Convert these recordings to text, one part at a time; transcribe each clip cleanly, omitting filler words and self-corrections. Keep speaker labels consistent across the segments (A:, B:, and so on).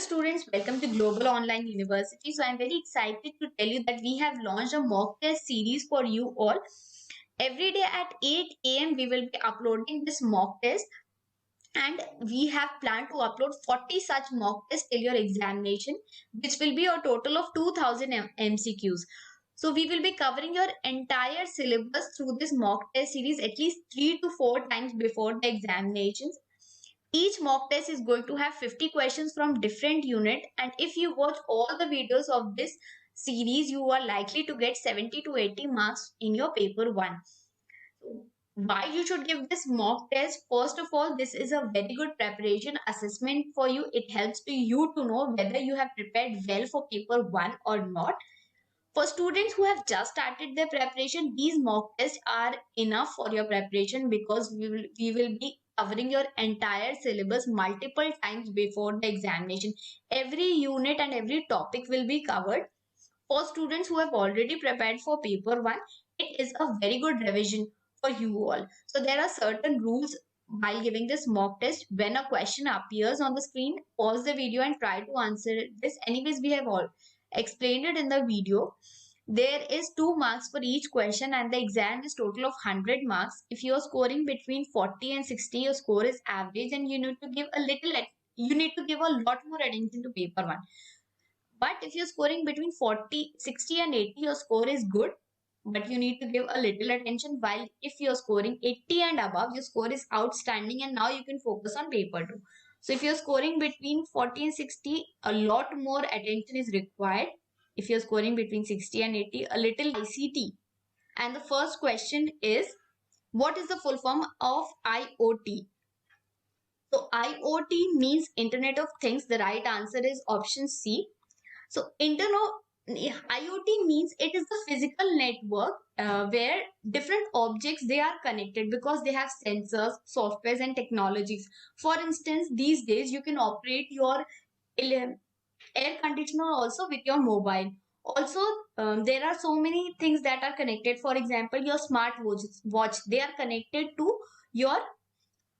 A: students, welcome to Global Online University. So I'm very excited to tell you that we have launched a mock test series for you all. Every day at 8 a.m. we will be uploading this mock test, and we have planned to upload 40 such mock tests till your examination, which will be a total of 2000 MCQs. So we will be covering your entire syllabus through this mock test series at least 3 to 4 times before the examinations. Each mock test is going to have 50 questions from different unit, and if you watch all the videos of this series, you are likely to get 70 to 80 marks in your paper 1. Why you should give this mock test? First of all, this is a very good preparation assessment for you. It helps to you to know whether you have prepared well for paper 1 or not. For students who have just started their preparation, these mock tests are enough for your preparation, because we will be covering your entire syllabus multiple times before the examination. Every unit and every topic will be covered. For students who have already prepared for paper 1, it is a very good revision for you all. So there are certain rules while giving this mock test. When a question appears on the screen, pause the video and try to answer this. Anyways, we have all explained it in the video. There is 2 marks for each question, and the exam is total of 100 marks. If you are scoring between 40 and 60, your score is average, and you need to give a lot more attention to paper 1. But if you're scoring between 40, 60 and 80, your score is good, but you need to give a little attention. While if you're scoring 80 and above, your score is outstanding, and now you can focus on paper 2. So if you're scoring between 40 and 60, a lot more attention is required. If you're scoring between 60 and 80, a little ICT. And the first question is, what is the full form of IoT? So IoT means Internet of Things. The right answer is option C. So IoT means it is the physical network where different objects, they are connected because they have sensors, softwares and technologies. For instance, these days you can operate your air conditioner also with your mobile. Also, there are so many things that are connected. For example, your smart watch, they are connected to your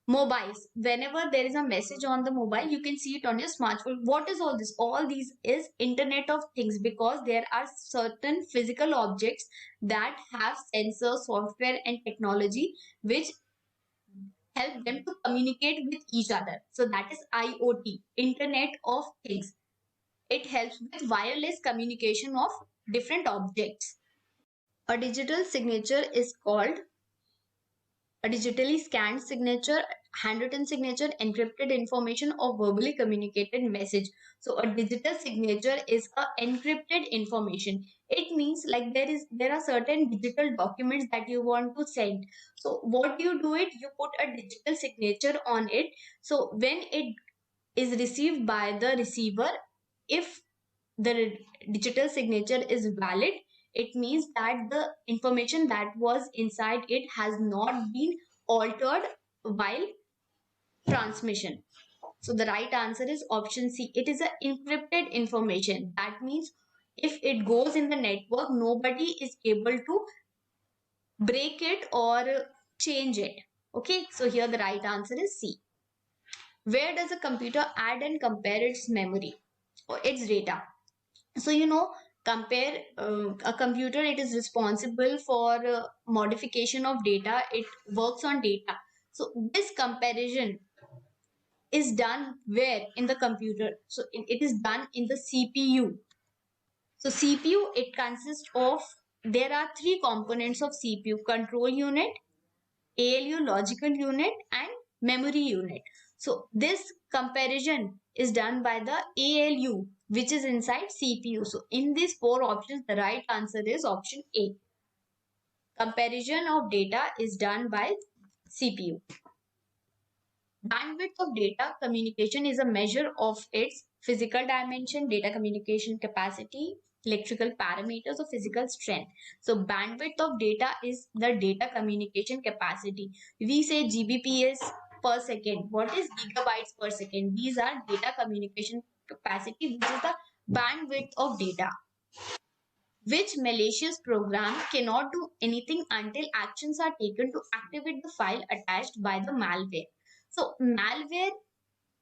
A: mobiles. Whenever there is a message on the mobile, you can see it on your smartphone. What is all this? All these is Internet of Things, because there are certain physical objects that have sensors, software and technology which help them to communicate with each other. So that is IoT, Internet of Things. It helps with wireless communication of different objects. A digital signature is called a digitally scanned signature, handwritten signature, encrypted information, or verbally communicated message. So a digital signature is a encrypted information. It means like there are certain digital documents that you want to send. So what you do it, you put a digital signature on it. So when it is received by the receiver, if the digital signature is valid, it means that the information that was inside it has not been altered while transmission. So the right answer is option C. It is an encrypted information. That means if it goes in the network, nobody is able to break it or change it. Okay, so here the right answer is C. Where does a computer add and compare its memory or its data? So compare a computer, it is responsible for modification of data. It works on data. So this comparison is done where? In the computer. So it is done in the CPU. So CPU, it consists of, there are 3 components of CPU: control unit, ALU logical unit and memory unit. So this comparison is done by the ALU, which is inside CPU. So in these 4 options, the right answer is option A. Comparison of data is done by CPU. Bandwidth of data communication is a measure of its physical dimension, data communication capacity, electrical parameters or physical strength. So bandwidth of data is the data communication capacity. We say Gbps per second. What is gigabytes per second? These are data communication capacity, which is the bandwidth of data. Which malicious program cannot do anything until actions are taken to activate the file attached by the malware? So malware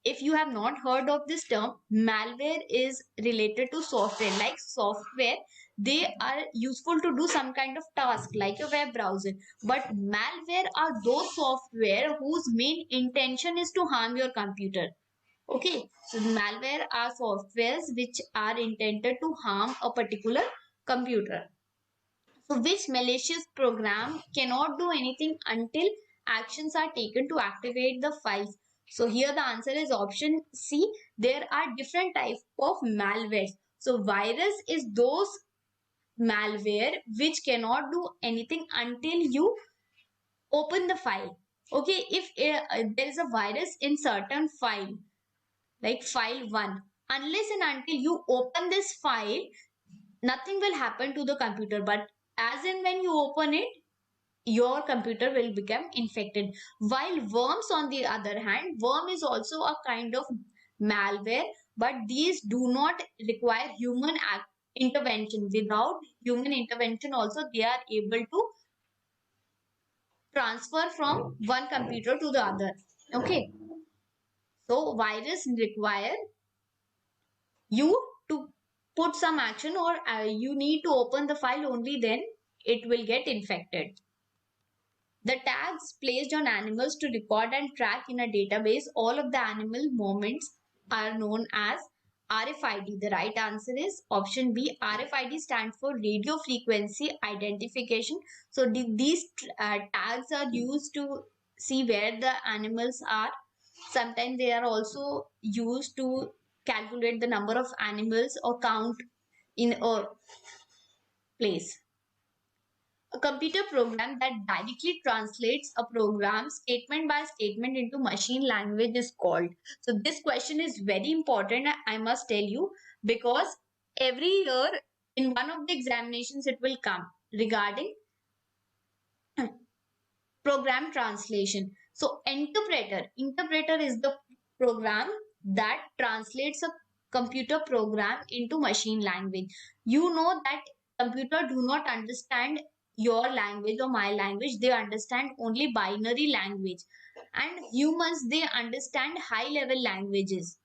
A: if you have not heard of this term, malware is related to software. Like software, they are useful to do some kind of task like a web browser. But malware are those software whose main intention is to harm your computer. Okay, so malware are softwares which are intended to harm a particular computer. So which malicious program cannot do anything until actions are taken to activate the files? So here the answer is option C. There are different types of malware. So virus is those malware which cannot do anything until you open the file. Okay, if there is a virus in certain file, like file 1, unless and until you open this file, nothing will happen to the computer. But as in when you open it, your computer will become infected. While worms, on the other hand, worm is also a kind of malware, but these do not require human intervention. Without human intervention also, they are able to transfer from one computer to the other. Okay, so virus require you to put some action, or you need to open the file, only then it will get infected. The tags placed on animals to record and track in a database all of the animal movements are known as RFID. The right answer is option B. RFID stands for radio frequency identification. So these tags are used to see where the animals are. Sometimes they are also used to calculate the number of animals or count in a place. A computer program that directly translates a program statement by statement into machine language is called. So this question is very important, I must tell you, because every year in one of the examinations it will come regarding program translation. So interpreter is the program that translates a computer program into machine language. You know that computer do not understand your language or my language. They understand only binary language, and humans, they understand high level languages.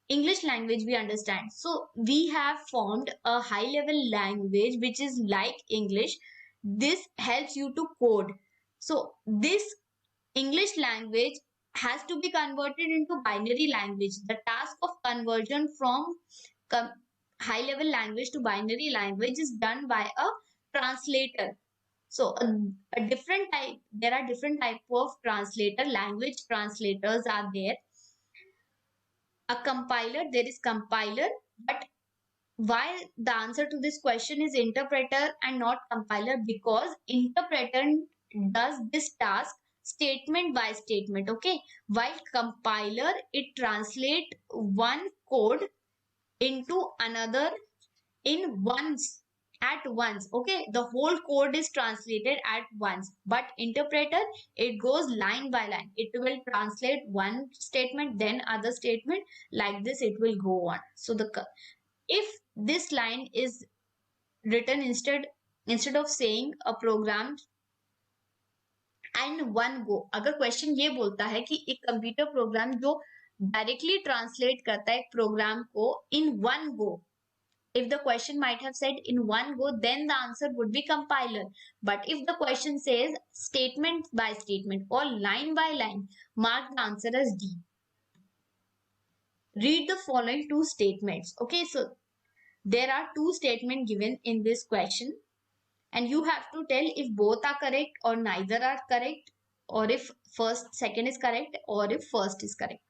A: English language we understand. So we have formed a high level language which is like English. This helps you to code. So this English language has to be converted into binary language. The task of conversion from high level language to binary language is done by a translator. So a different type, there are different type of translator. Language translators are there. A compiler, there is compiler, but why the answer to this question is interpreter and not compiler? Because interpreter does this task statement by statement. Okay, while compiler, it translate one code into another in once, at once. Okay, the whole code is translated at once, but interpreter, it goes line by line. It will translate one statement, then other statement, like this it will go on. So the if this line is written instead of saying a program and one go, अगर question ये बोलता है कि एक computer program जो directly translate करता है एक प्रोग्राम को in one go, if the question might have said in one go, then the answer would be compiler. But if the question says statement by statement or line by line, mark the answer as D. Read the following two statements. Okay, so there are two statements given in this question, and you have to tell if both are correct or neither are correct, or if second is correct, or if first is correct.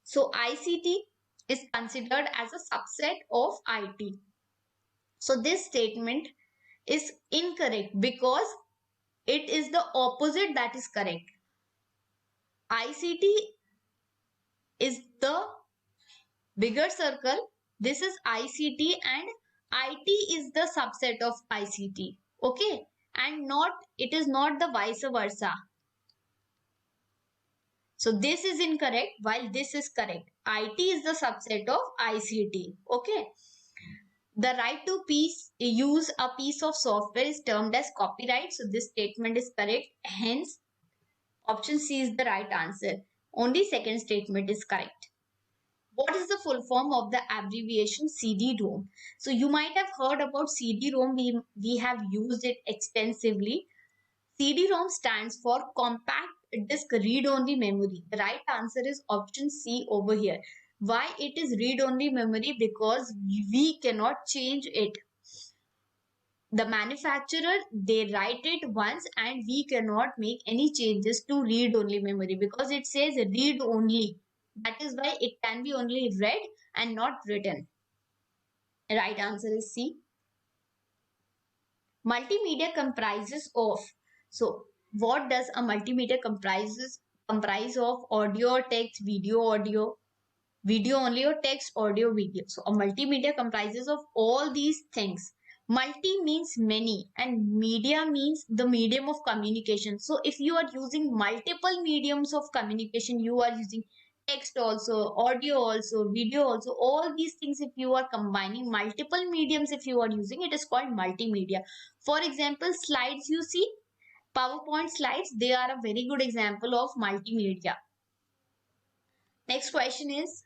A: So ICT is considered as a subset of IT. So this statement is incorrect because it is the opposite that is correct. ICT is the bigger circle. This is ICT, and IT is the subset of ICT. Okay, and not, it is not the vice versa. So this is incorrect while this is correct. IT is the subset of ICT. Okay. The right to use a piece of software is termed as copyright. So this statement is correct. Hence, option C is the right answer. Only second statement is correct. What is the full form of the abbreviation CD-ROM? So you might have heard about CD-ROM. We have used it extensively. CD-ROM stands for compact disk read-only memory. The right answer is option C over here. Why it is read-only memory? Because we cannot change it. The manufacturer, they write it once and we cannot make any changes to read-only memory because it says read-only. That is why it can be only read and not written. Right answer is C. Multimedia comprises of. So what does a multimedia comprise of? Audio, text, video only, or text, audio, video. So a multimedia comprises of all these things. Multi means many and media means the medium of communication. So if you are using multiple mediums of communication, you are using text also, audio also, video also, all these things, if you are combining multiple mediums, if you are using, it is called multimedia. For example, slides, you see, PowerPoint slides, they are a very good example of multimedia. Next question is,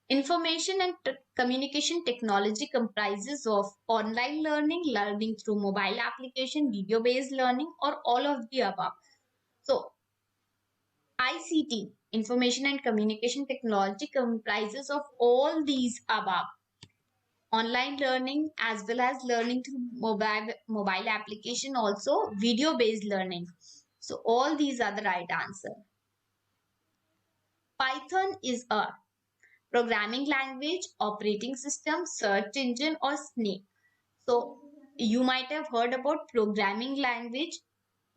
A: information and communication technology comprises of online learning, learning through mobile application, video-based learning, or all of the above. So, ICT, information and communication technology, comprises of all these above. Online learning as well as learning through mobile application, also video-based learning. So, all these are the right answer. Python is a programming language, operating system, search engine, or snake. So you might have heard about programming language.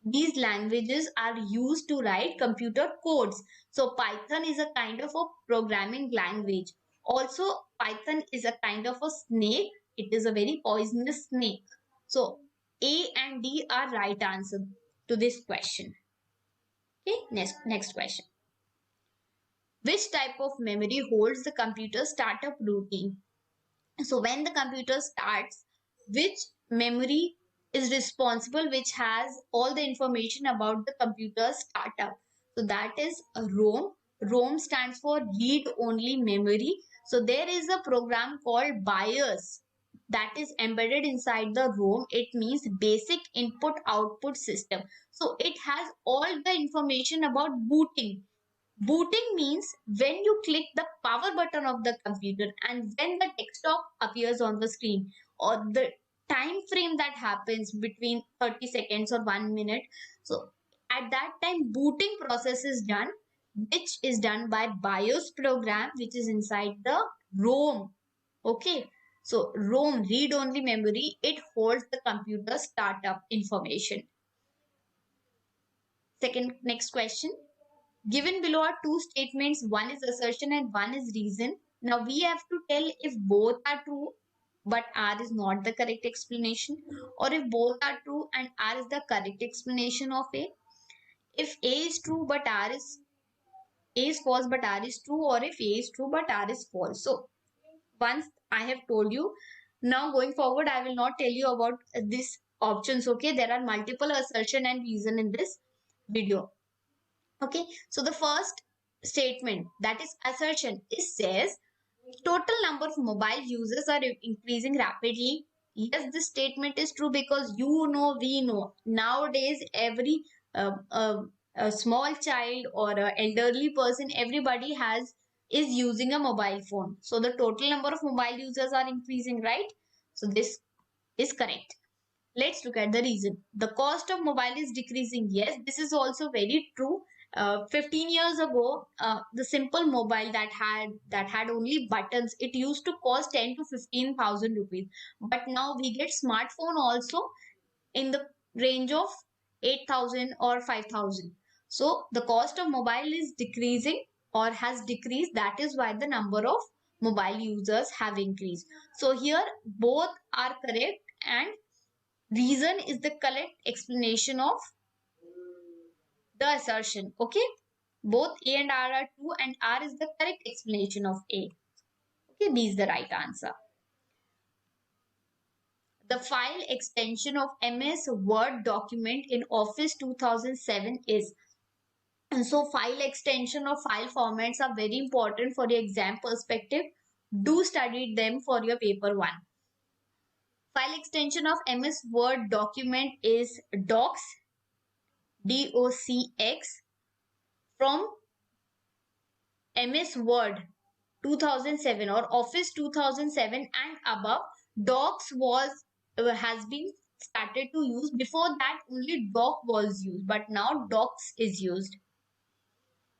A: These languages are used to write computer codes. So Python is a kind of a programming language. Also, Python is a kind of a snake. It is a very poisonous snake. So A and D are right answer to this question. Okay, next question. Which type of memory holds the computer startup routine? So when the computer starts, which memory is responsible, which has all the information about the computer startup? So that is a ROM. ROM stands for read only memory. So there is a program called BIOS that is embedded inside the ROM. It means basic input output system. So it has all the information about booting. Booting means when you click the power button of the computer and when the desktop appears on the screen, or the time frame that happens between 30 seconds or 1 minute. So at that time, booting process is done, which is done by BIOS program, which is inside the ROM. Okay. So ROM, read only memory, it holds the computer startup information. Next question. Given below are two statements, one is assertion and one is reason. Now we have to tell if both are true but R is not the correct explanation, or if both are true and R is the correct explanation of A. If A is true but A is false but R is true, or if A is true but R is false. So once I have told you, now going forward I will not tell you about these options. Okay, there are multiple assertion and reason in this video. Okay, so the first statement, that is assertion, it says total number of mobile users are increasing rapidly. Yes, this statement is true because we know nowadays every a small child or an elderly person, everybody is using a mobile phone. So the total number of mobile users are increasing, right? So this is correct. Let's look at the reason. The cost of mobile is decreasing. Yes, this is also very true. 15 years ago, the simple mobile that had only buttons, it used to cost 10 to 15,000 rupees. But now we get smartphone also in the range of 8,000 or 5,000. So the cost of mobile is decreasing or has decreased. That is why the number of mobile users have increased. So here both are correct and reason is the correct explanation of the assertion. Okay, both A and R are true and R is the correct explanation of A. Okay, B is the right answer. The file extension of MS Word document in Office 2007 is. And so file extension or file formats are very important for your exam perspective. Do study them for your paper 1. File extension of MS Word document is docs, DOCX. From MS Word 2007 or Office 2007 and above, docs has been started to use. Before that only doc was used, but now docs is used.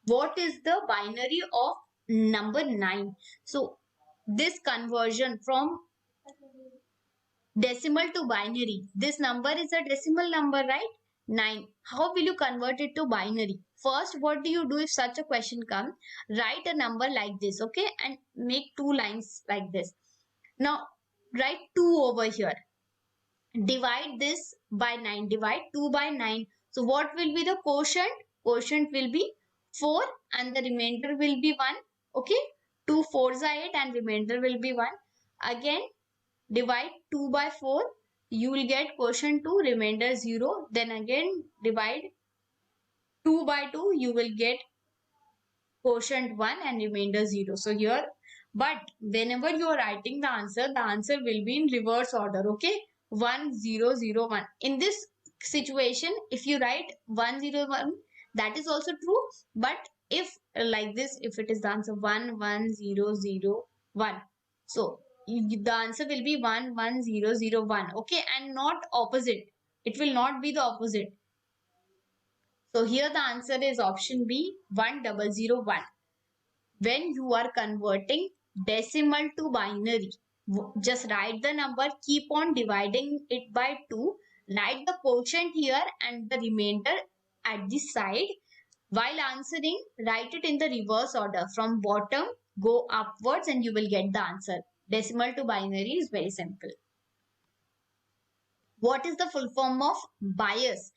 A: What is the binary of number 9? So this conversion from decimal to binary, this number is a decimal number, right? 9. How will you convert it to binary? First, what do you do if such a question comes? Write a number like this, okay, and make 2 lines like this. Now write 2 over here. Divide this by 9. Divide 2 by 9. So what will be the quotient? Quotient will be 4 and the remainder will be 1. Okay. 2 4s are 8 and remainder will be 1. Again, divide 2 by 4. You will get quotient 2, remainder 0. Then again, divide 2 by 2. You will get quotient 1 and remainder 0. So here, but whenever you are writing the answer will be in reverse order. Okay. 1 0 0 1. In this situation, if you write 1 0 1, that is also true. But if like this, if it is the answer 1 1 0 0 1, so the answer will be 1 1 0 0 1. Okay. And not opposite. It will not be the opposite. So here the answer is option B, 1001. When you are converting decimal to binary, just write the number, keep on dividing it by 2, write the quotient here and the remainder at the side. While answering, write it in the reverse order. From bottom, go upwards and you will get the answer. Decimal to binary is very simple. What is the full form of bias?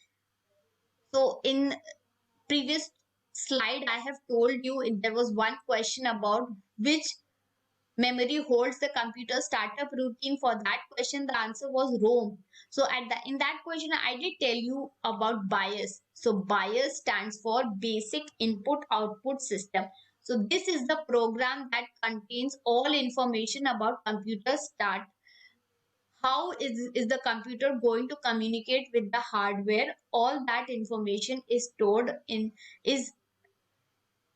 A: So in previous slide, I have told you there was one question about which memory holds the computer startup routine. For that question, the answer was ROM. So in that question, I did tell you about BIOS. So BIOS stands for Basic Input Output System. So this is the program that contains all information about computer start. How is the computer going to communicate with the hardware? All that information is stored in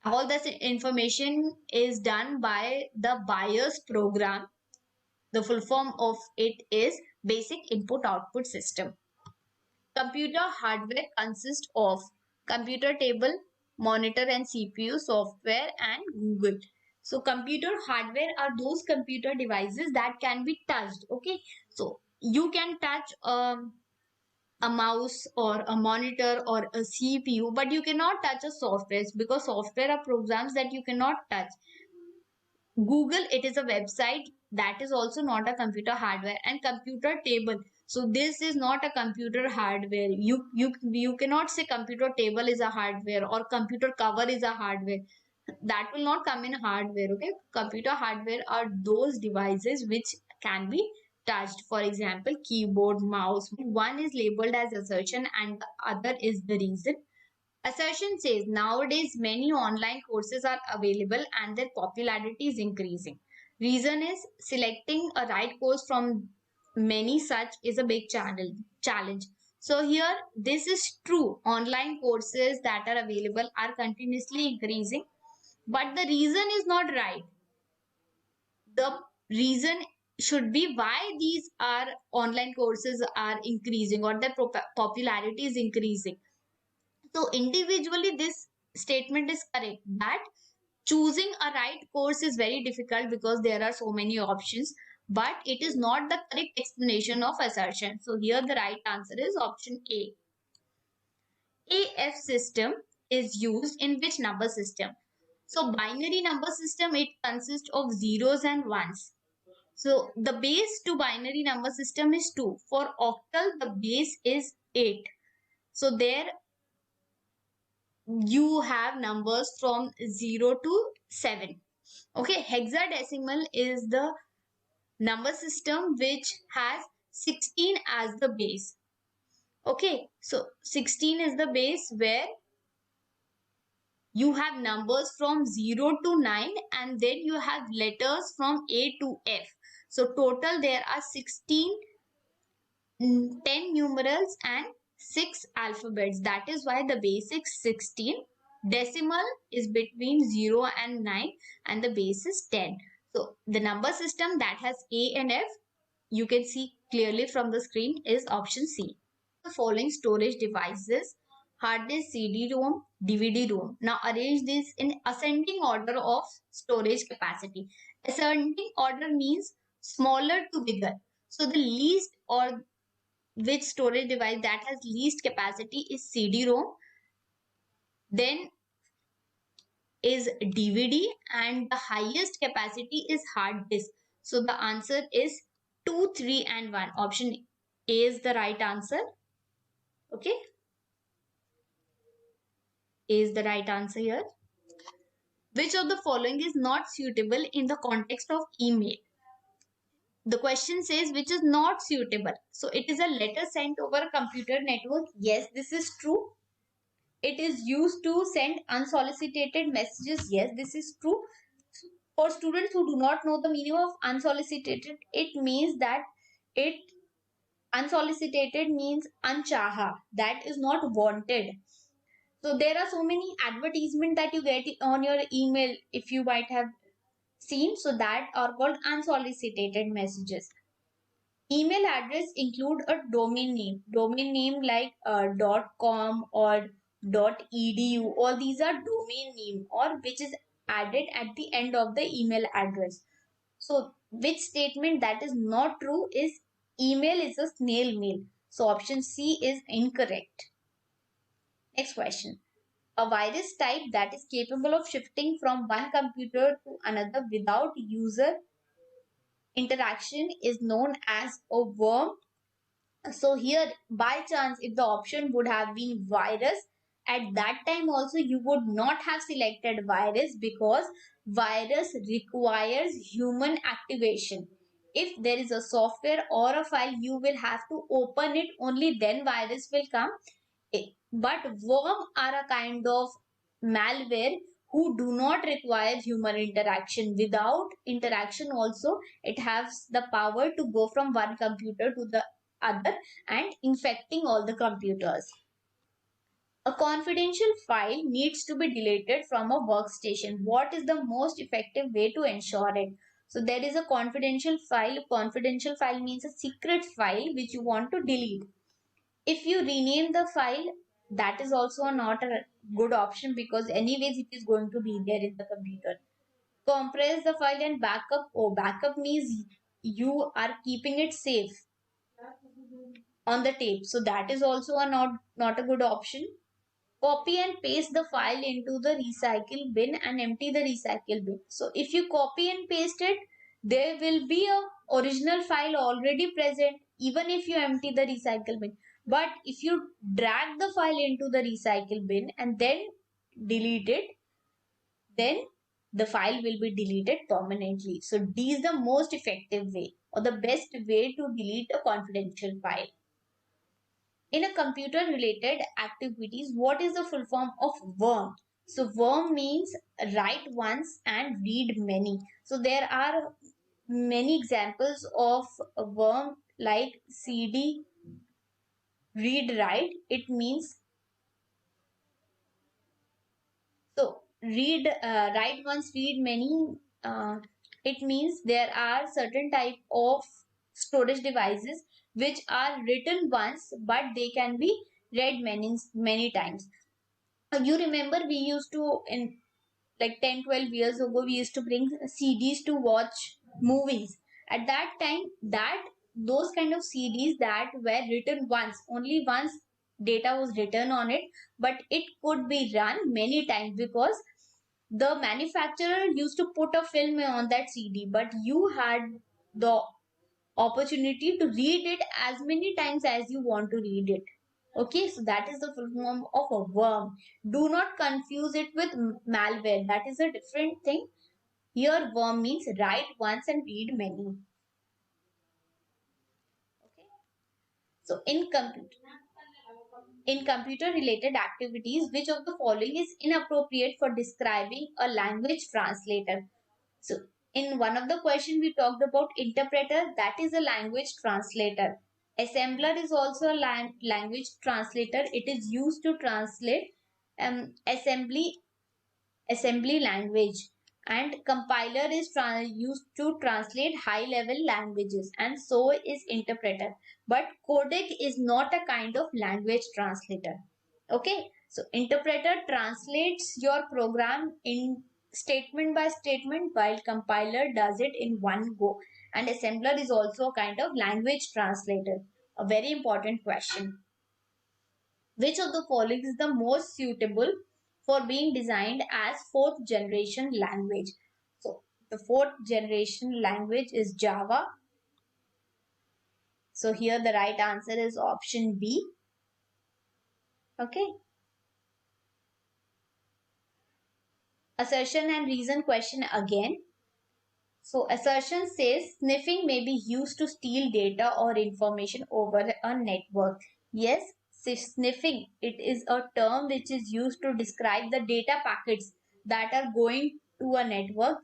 A: all this information is done by the BIOS program. The full form of it is Basic Input Output System. Computer hardware consists of computer table, monitor and CPU, software and Google. So computer hardware are those computer devices that can be touched. Okay. So you can touch a mouse or a monitor or a CPU, but you cannot touch a software because software are programs that you cannot touch. Google, it is a website, that is also not a computer hardware. And computer table, so this is not a computer hardware. You cannot say computer table is a hardware or computer cover is a hardware. That will not come in hardware. Okay. Computer hardware are those devices which can be touched. For example, keyboard, mouse. One is labeled as assertion and the other is the reason. Assertion says nowadays many online courses are available and their popularity is increasing. Reason is selecting a right course from many such is a big challenge. So here this is true. Online courses that are available are continuously increasing, but the reason is not right. The reason should be why these are online courses are increasing or their popularity is increasing. So individually, this statement is correct that choosing a right course is very difficult because there are so many options, but it is not the correct explanation of assertion. So here the right answer is option A. AF system is used in which number system? So binary number system, it consists of zeros and ones. So the base to binary number system is 2. For octal, the base is 8. So there you have numbers from 0 to 7. Okay, hexadecimal is the number system which has 16 as the base. Okay, so 16 is the base where You have numbers from 0 to 9 and then you have letters from A to F. So total there are 16, 10 numerals and 6 alphabets. That is why the base is 16. Decimal is between 0 and 9 and the base is 10. So the number system that has A and F, you can see clearly from the screen, is option C. The following storage devices: hard disk, CD-ROM, DVD-ROM. Now arrange this in ascending order of storage capacity. Ascending order means smaller to bigger. So the least, or which storage device that has least capacity, is CD-ROM, then is DVD, and the highest capacity is hard disk. So the answer is 2, 3 and 1. Option A is the right answer. Okay, A is the right answer here. Which of the following is not suitable in the context of email? The question says which is not suitable. So it is a letter sent over a computer network. Yes, this is true. It is used to send unsolicited messages. Yes, this is true. For students who do not know the meaning of unsolicited, it means that it unsolicited means unchaha, that is not wanted. So there are so many advertisement that you get on your email, if you might have seen, so that are called unsolicited messages. Email address include a domain name like .com or .edu. All these are domain name or which is added at the end of the email address. So which statement that is not true is email is a snail mail. So option C is incorrect. Next question. A virus type that is capable of shifting from one computer to another without user interaction is known as a worm. So here, by chance, if the option would have been virus, at that time also you would not have selected virus, because virus requires human activation. If there is a software or a file, you will have to open it, only then virus will come. But worm are a kind of malware who do not require human interaction. Without interaction also, it has the power to go from one computer to the other and infecting all the computers. A confidential file needs to be deleted from a workstation. What is the most effective way to ensure it? So there is a confidential file. A confidential file means a secret file which you want to delete. If you rename the file, that is also not a good option, because anyways it is going to be there in the computer. Compress the file and backup. Oh, backup means you are keeping it safe on the tape. So that is also a not a good option. Copy and paste the file into the recycle bin and empty the recycle bin. So if you copy and paste it, there will be a original file already present even if you empty the recycle bin. But if you drag the file into the recycle bin and then delete it, then the file will be deleted permanently. So D is the most effective way or the best way to delete a confidential file. In a computer related activities, what is the full form of worm? So worm means write once and read many. So there are many examples of a worm like CD read write. It means, so read write once read many. It means there are certain type of storage devices which are written once but they can be read many times. You remember we used to, in like 10-12 years ago, we used to bring CDs to watch movies. At that time, that those kind of CDs that were written once, only once data was written on it, but it could be run many times because the manufacturer used to put a film on that CD, but you had the opportunity to read it as many times as you want to read it. Okay, so that is the full form of a worm. Do not confuse it with malware. That is a different thing. Here, worm means write once and read many. Okay. So in computer related activities, which of the following is inappropriate for describing a language translator? So in one of the question we talked about interpreter, that is a language translator. Assembler is also a language translator. It is used to translate assembly language, and compiler is used to translate high level languages, and so is interpreter. But codec is not a kind of language translator. Okay, so interpreter translates your program in statement by statement, while compiler does it in one go, and assembler is also a kind of language translator. A very important question: which of the following is the most suitable for being designed as fourth generation language? So the fourth generation language is Java. So here the right answer is option B. Okay. Assertion and reason question again. So assertion says sniffing may be used to steal data or information over a network. Yes, sniffing, it is a term which is used to describe the data packets that are going to a network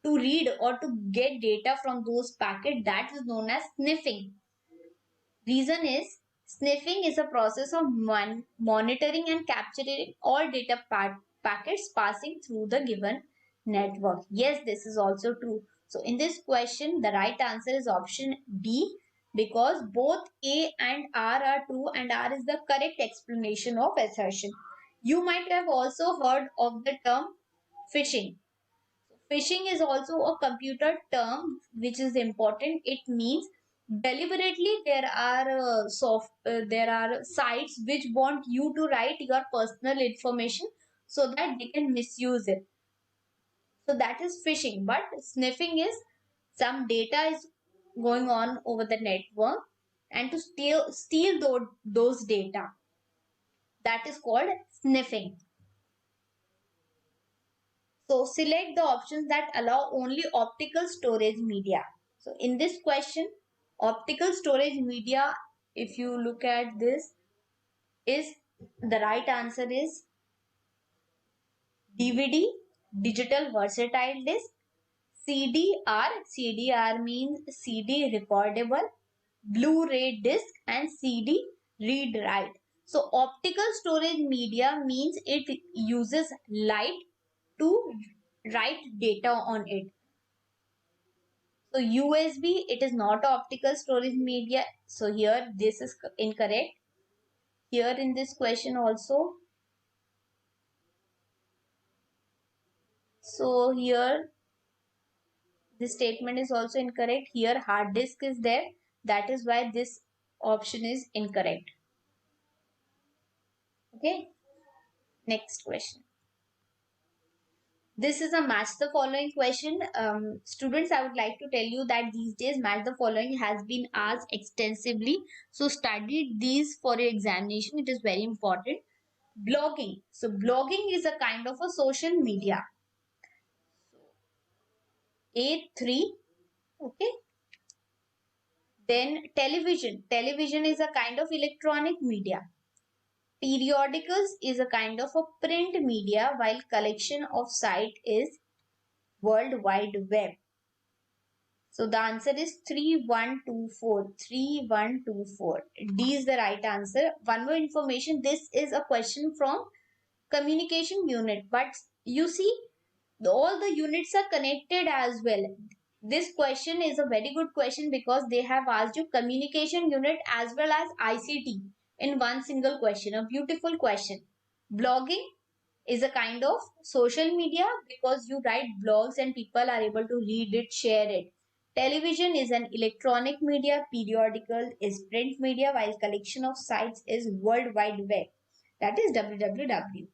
A: to read or to get data from those packets. That is known as sniffing. Reason is sniffing is a process of monitoring and capturing all data packets passing through the given network. Yes, this is also true. So in this question, the right answer is option B, because both A and R are true, and R is the correct explanation of assertion. You might have also heard of the term phishing. Phishing is also a computer term which is important. It means deliberately there are sites which want you to write your personal information so that they can misuse it. So that is phishing. But sniffing is some data is going on over the network, and to steal those data, that is called sniffing. So select the options that allow only optical storage media. So in this question, optical storage media, if you look at this, is the right answer is DVD, digital versatile disc, CDR, CDR means CD recordable, Blu-ray disc, and CD read write. So optical storage media means it uses light to write data on it. So USB, it is not optical storage media. So here this is incorrect. Here in this question also. So here this statement is also incorrect. Here hard disk is there. That is why this option is incorrect. Okay. Next question. This is a match the following question. Students, I would like to tell you that these days match the following has been asked extensively. So study these for your examination. It is very important. Blogging. So blogging is a kind of a social media. A3. Okay. Then television. Television is a kind of electronic media. Periodicals is a kind of a print media, while collection of site is World Wide Web. So the answer is 3124. 3124. D is the right answer. One more information. This is a question from communication unit. But you see, all the units are connected as well. This question is a very good question because they have asked you communication unit as well as ICT in one single question. A beautiful question. Blogging is a kind of social media because you write blogs and people are able to read it, share it. Television is an electronic media. Periodical is print media, while collection of sites is World Wide Web. That is www.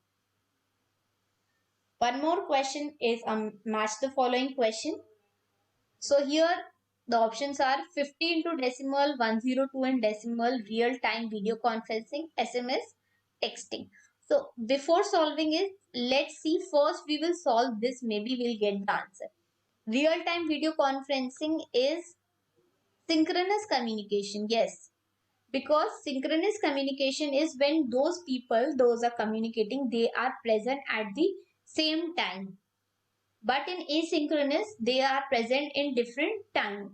A: One more question is match the following question. So here the options are 50 into decimal, 102 in decimal, real-time video conferencing, SMS, texting. So before solving it, let's see first we will solve this, maybe we'll get the answer. Real-time video conferencing is synchronous communication. Yes. Because synchronous communication is when those people, those are communicating, they are present at the same time. But in asynchronous, they are present in different time.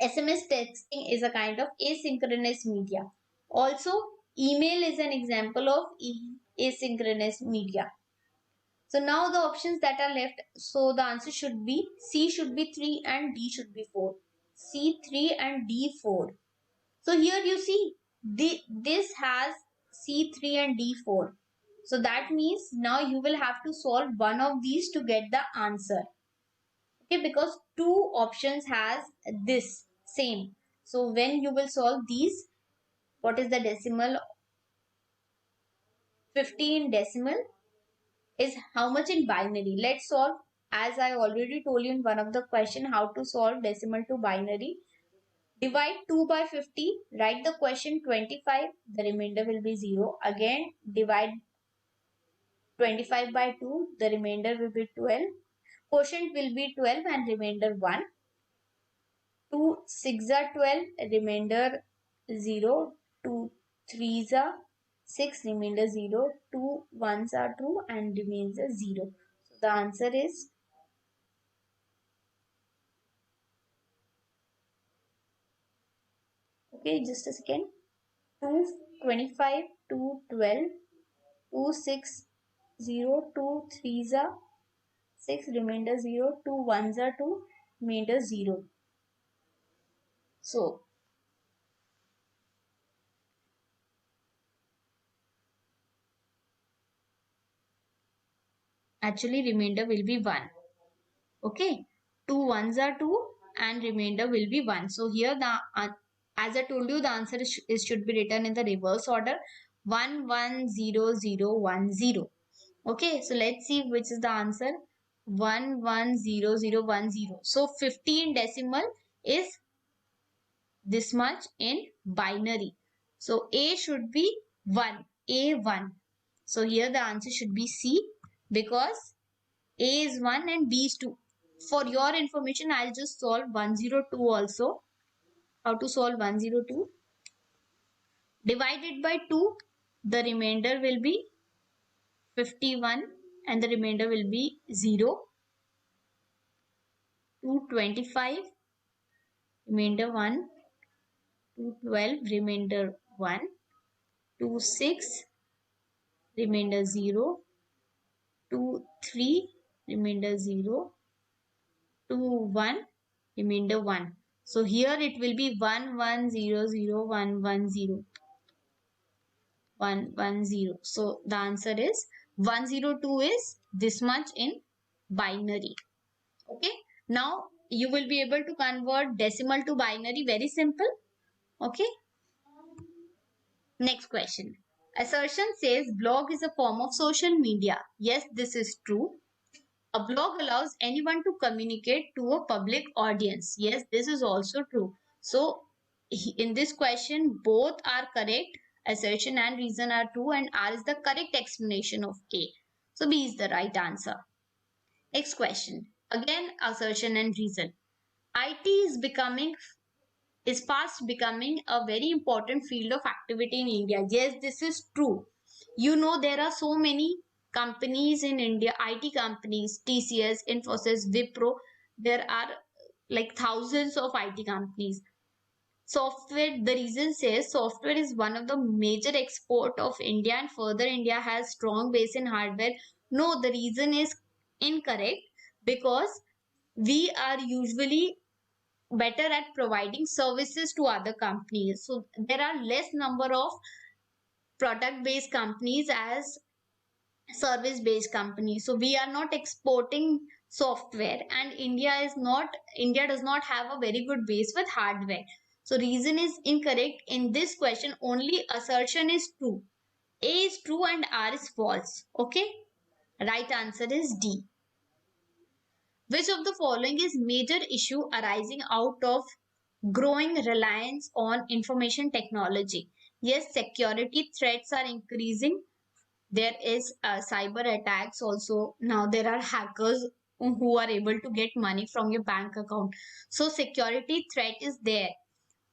A: SMS texting is a kind of asynchronous media. Also, email is an example of asynchronous media. So now the options that are left, so the answer should be C should be 3 and D should be 4. C 3 and D 4. So here you see this has C3 and D4. So that means now you will have to solve one of these to get the answer. Okay, because two options has this same. So when you will solve these, what is the decimal? 15 decimal is how much in binary? Let's solve, as I already told you in one of the question, how to solve decimal to binary. Divide 2 by 50, write the question 25, the remainder will be 0. Again, divide 25 by 2, the remainder will be 12. Quotient will be 12 and remainder 1. 2 6 are 12, remainder 0. 2 3s are 6, remainder 0. 2 1s are 2 and remains a 0. So the answer is, okay, just a second. 2 25, 2 12, 2 6 0, 2 3s are 6, remainder 0, 2 1s are 2, remainder 0. So actually remainder will be 1. Okay, 2 ones are 2 and remainder will be 1. So here the as I told you, the answer is should be written in the reverse order, 1 1 0 0 1 0. Okay, so let's see which is the answer. 1 1 0 0 1 0. So 15 decimal is this much in binary. So A should be 1, A1. So here the answer should be C, because A is 1 and B is 2. For your information, I'll just solve 102 also. How to solve 102? Divided by 2, the remainder will be 51 and the remainder will be 0. 225, remainder 1. 212, remainder 1. 26, remainder 0. 23, remainder 0. 21, remainder 1. So here it will be 1 1 0 0 1 1 0. 110. So the answer is 102 is this much in binary. Okay. Now you will be able to convert decimal to binary. Very simple. Okay. Next question. Assertion says blog is a form of social media. Yes, this is true. A blog allows anyone to communicate to a public audience. Yes, this is also true. So in this question, both are correct. Assertion and reason are true and R is the correct explanation of A. So B is the right answer. Next question. Again, assertion and reason. IT is fast becoming a very important field of activity in India. Yes, this is true. You know, there are so many companies in India, IT companies, TCS, Infosys, Wipro. There are like thousands of IT companies. Software, the reason says software is one of the major export of India, and further India has strong base in hardware. No, the reason is incorrect, because we are usually better at providing services to other companies. So there are less number of product based companies as service based companies. So we are not exporting software, and India does not have a very good base with hardware. So reason is incorrect. In this question, only assertion is true. A is true and R is false. Okay, right answer is D. Which of the following is major issue arising out of growing reliance on information technology? Yes, security threats are increasing. There is cyber attacks also. Now there are hackers who are able to get money from your bank account. So security threat is there.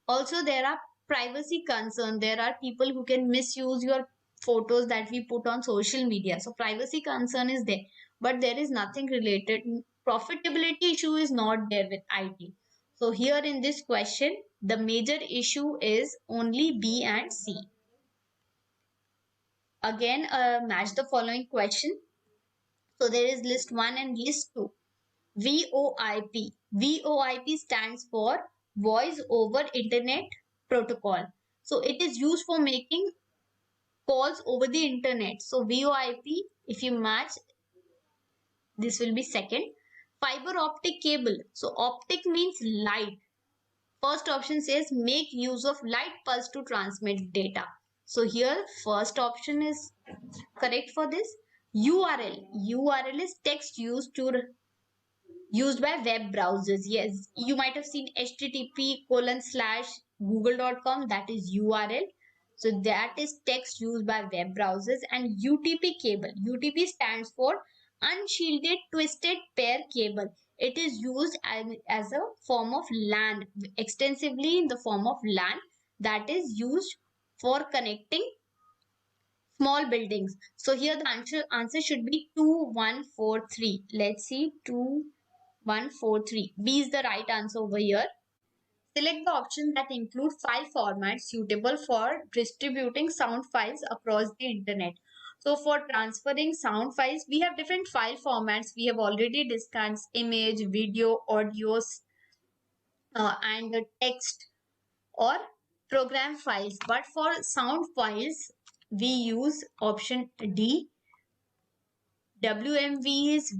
A: Also there are privacy concern. There are people who can misuse your photos that we put on social media. So privacy concern is there, but there is nothing related. Profitability issue is not there with IT. So here in this question, the major issue is only B and C. Again, match the following question. So there is list 1 and list 2. VoIP. VoIP stands for Voice over Internet Protocol. So it is used for making calls over the internet. So VoIP, if you match, this will be second. Fiber optic cable. So optic means light. First option says make use of light pulse to transmit data. So here first option is correct for this. URL. URL is text used by web browsers. Yes, you might have seen http:/google.com, that is URL. So that is text used by web browsers. And UTP cable. UTP stands for unshielded twisted pair cable. It is used as a form of LAN, extensively in the form of LAN, that is used for connecting small buildings. So here the answer should be 2143. Let's see, 2143. B is the right answer over here. Select the option that include file formats suitable for distributing sound files across the internet. So for transferring sound files, we have different file formats. We have already discussed image, video, audios, and the text or program files. But for sound files, we use option D. WMV is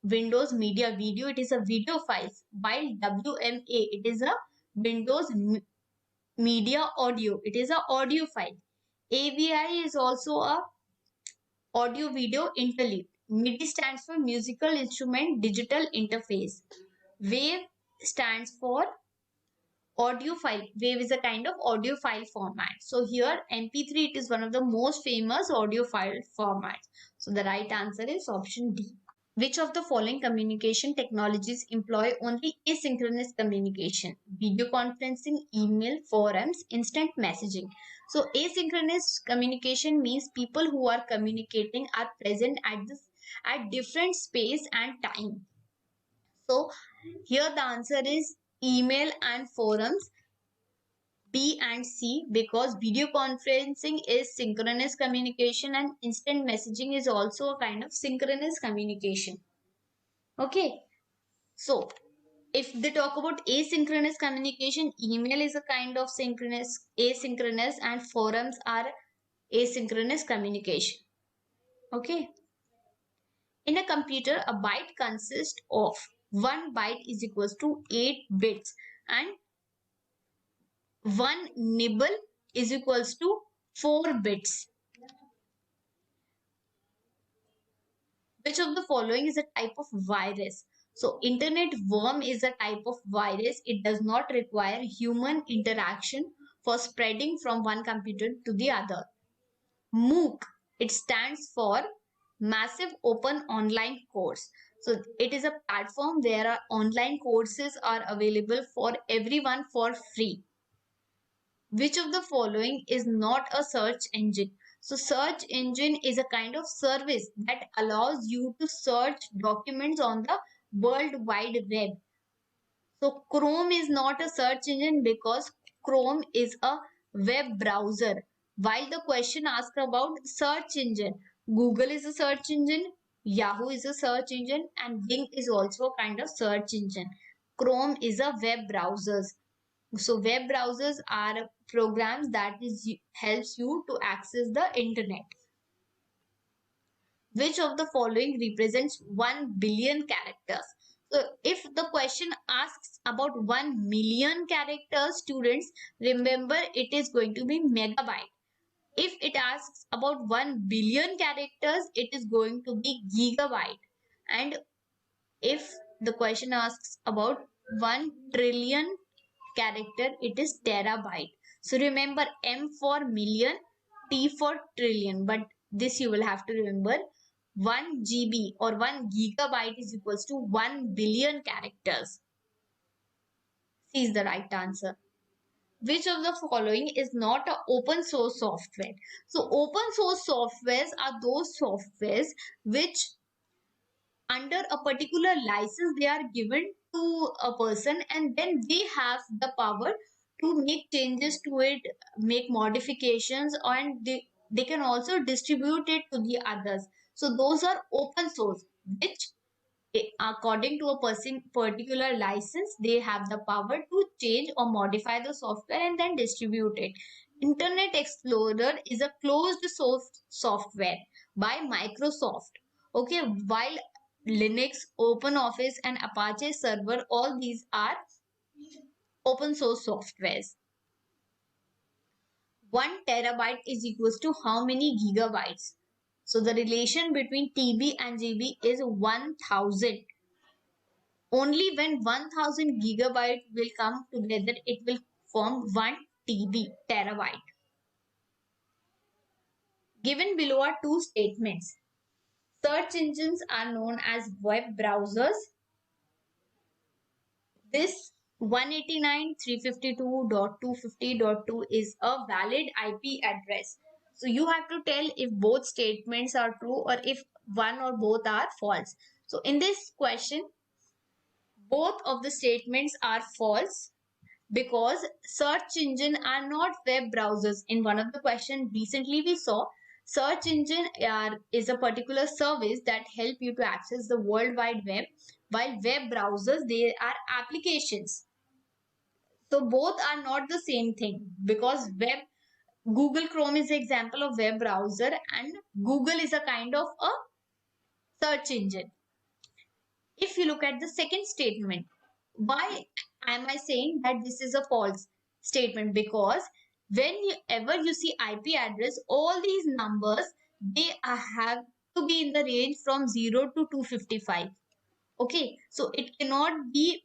A: Windows Media Video. It is a video file. While WMA, it is a Windows Media Audio. It is a audio file. AVI is also a audio video interleaved. MIDI stands for musical instrument digital interface. WAVE stands for audio file. WAVE is a kind of audio file format. So here MP3, it is one of the most famous audio file formats. So the right answer is option D. Which of the following communication technologies employ only asynchronous communication? Video conferencing, email, forums, instant messaging. So asynchronous communication means people who are communicating are present at different space and time. So here the answer is email and forums, B and C, because video conferencing is synchronous communication and instant messaging is also a kind of synchronous communication. Okay, so if they talk about asynchronous communication, email is a kind of asynchronous, and forums are asynchronous communication. Okay. In a computer, a byte consists of 1 byte is equals to 8 bits and 1 nibble is equals to 4 bits. Which of the following is a type of virus? So internet worm is a type of virus. It does not require human interaction for spreading from one computer to the other. MOOC, it stands for Massive Open Online Course. So it is a platform where online courses are available for everyone for free. Which of the following is not a search engine? So search engine is a kind of service that allows you to search documents on the World Wide Web. So Chrome is not a search engine because Chrome is a web browser. While the question asks about search engine, Google is a search engine, Yahoo is a search engine, and Bing is also a kind of search engine. Chrome is a web browser. So web browsers are programs that helps you to access the internet. Which of the following represents 1 billion characters? So if the question asks about 1 million characters, students, remember it is going to be megabyte. If it asks about 1 billion characters, it is going to be gigabyte. And if the question asks about 1 trillion character, it is terabyte. So remember M for million, T for trillion, but this you will have to remember. 1 GB or 1 gigabyte is equals to 1 billion characters. C is the right answer. which of the following is not an open source software? So open source softwares are those softwares which under a particular license they are given to a person, and then they have the power to make changes to it, make modifications, and they can also distribute it to the others. So those are open source, which according to a person particular license they have the power to change or modify the software and then distribute it. Internet Explorer is a closed source software by Microsoft. Okay, while Linux, OpenOffice, and Apache Server, all these are open source softwares. 1 terabyte is equals to how many gigabytes? So the relation between TB and GB is 1000. Only when 1000 gigabyte will come together, it will form 1 TB, terabyte. Given below are two statements. Search engines are known as web browsers. This 189.352.250.2 is a valid IP address. So you have to tell if both statements are true or if one or both are false. So in this question, both of the statements are false, because search engine are not web browsers. In one of the questions recently we saw, search engine is a particular service that help you to access the world wide web, while web browsers, they are applications. So both are not the same thing, because web, Google Chrome is an example of web browser and Google is a kind of a search engine. If you look at the second statement, why am I saying that this is a false statement? Because whenever you see IP address, all these numbers, they have to be in the range from 0 to 255. Okay, so it cannot be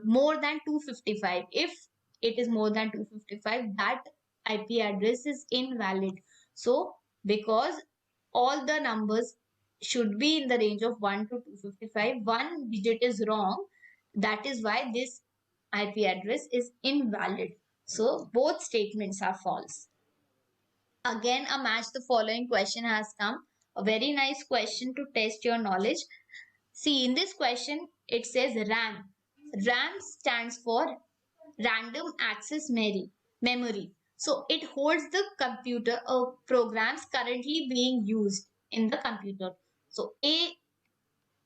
A: more than 255. If it is more than 255, that IP address is invalid. So because all the numbers should be in the range of 1 to 255, one digit is wrong, that is why this IP address is invalid. So both statements are false. Again, a match the following question has come, a very nice question to test your knowledge. See, in this question, it says RAM. RAM stands for Random Access Memory. So it holds the computer programs currently being used in the computer. So A,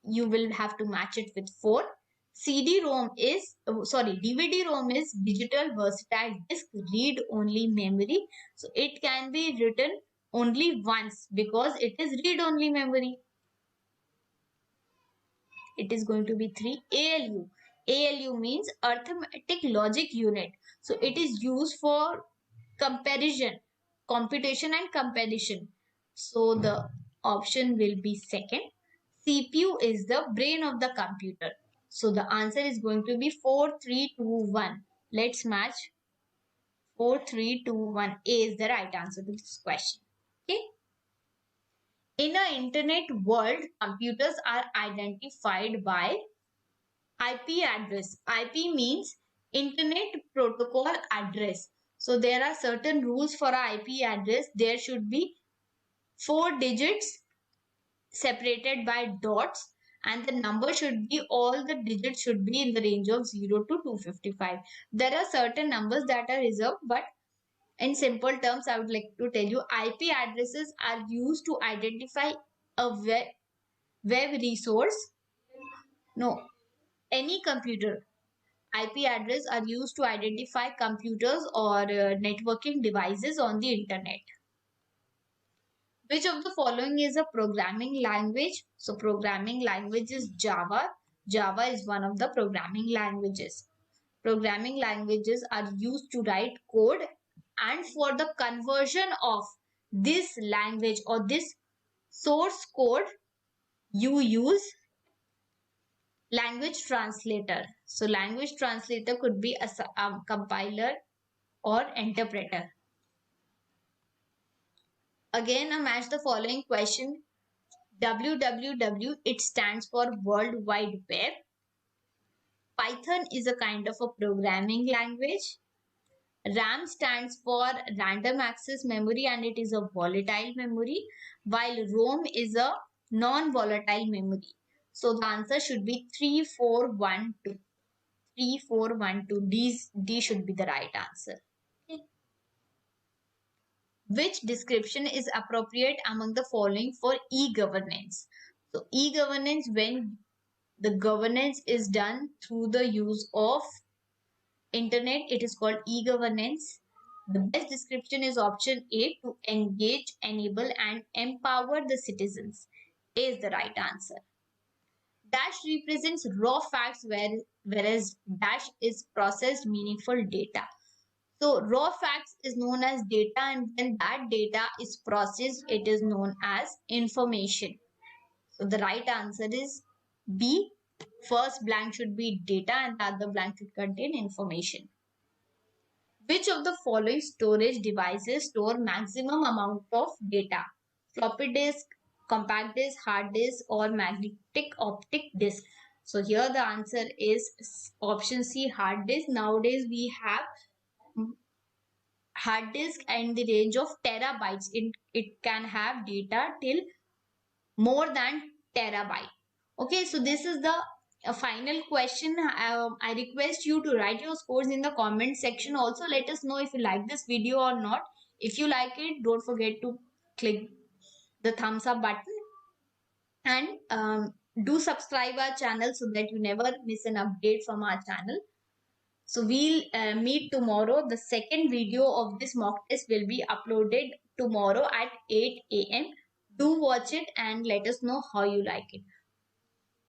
A: you will have to match it with 4. CD-ROM is, DVD-ROM is digital versatile disk read only memory. So it can be written only once because it is read only memory. It is going to be 3. ALU. ALU means arithmetic logic unit. So it is used for comparison, computation and comparison. So the option will be second. CPU is the brain of the computer. So the answer is going to be 4, 3, 2, 1. Let's match 4, 3, 2, 1. A is the right answer to this question. Okay. In an internet world, computers are identified by IP address. IP means Internet Protocol Address. So there are certain rules for a IP address. There should be 4 digits separated by dots, and the number should be, all the digits should be in the range of 0 to 255. There are certain numbers that are reserved, but in simple terms, I would like to tell you IP addresses are used to identify a web resource. No, any computer. IP address are used to identify computers or networking devices on the internet. Which of the following is a programming language? So programming language is Java. Java is one of the programming languages. Programming languages are used to write code, and for the conversion of this language or this source code, you use language translator. So language translator could be a compiler or interpreter. Again, I match the following question. www, it stands for World Wide Web. Python is a kind of a programming language. RAM stands for random access memory and it is a volatile memory, while ROM is a non-volatile memory. So the answer should be 3412. 3412. D should be the right answer. Okay. Which description is appropriate among the following for e-governance? So e-governance, when the governance is done through the use of internet, it is called e-governance. The best description is option A, to engage, enable and empower the citizens. A is the right answer. Dash represents raw facts, whereas dash is processed meaningful data. So raw facts is known as data, and when that data is processed, it is known as information. So the right answer is B. First blank should be data and the other blank should contain information. Which of the following storage devices store maximum amount of data? Floppy disk, compact disk, hard disk, or magnetic optic disk? So here the answer is option C, hard disk. Nowadays we have hard disk in the range of terabytes. It can have data till more than terabyte. Okay, so this is the final question. I request you to write your scores in the comment section. Also let us know if you like this video or not. If you like it, don't forget to click the thumbs up button and do subscribe our channel so that you never miss an update from our channel. So we'll meet tomorrow. The second video of this mock test will be uploaded tomorrow at 8 a.m. Do watch it and let us know how you like it.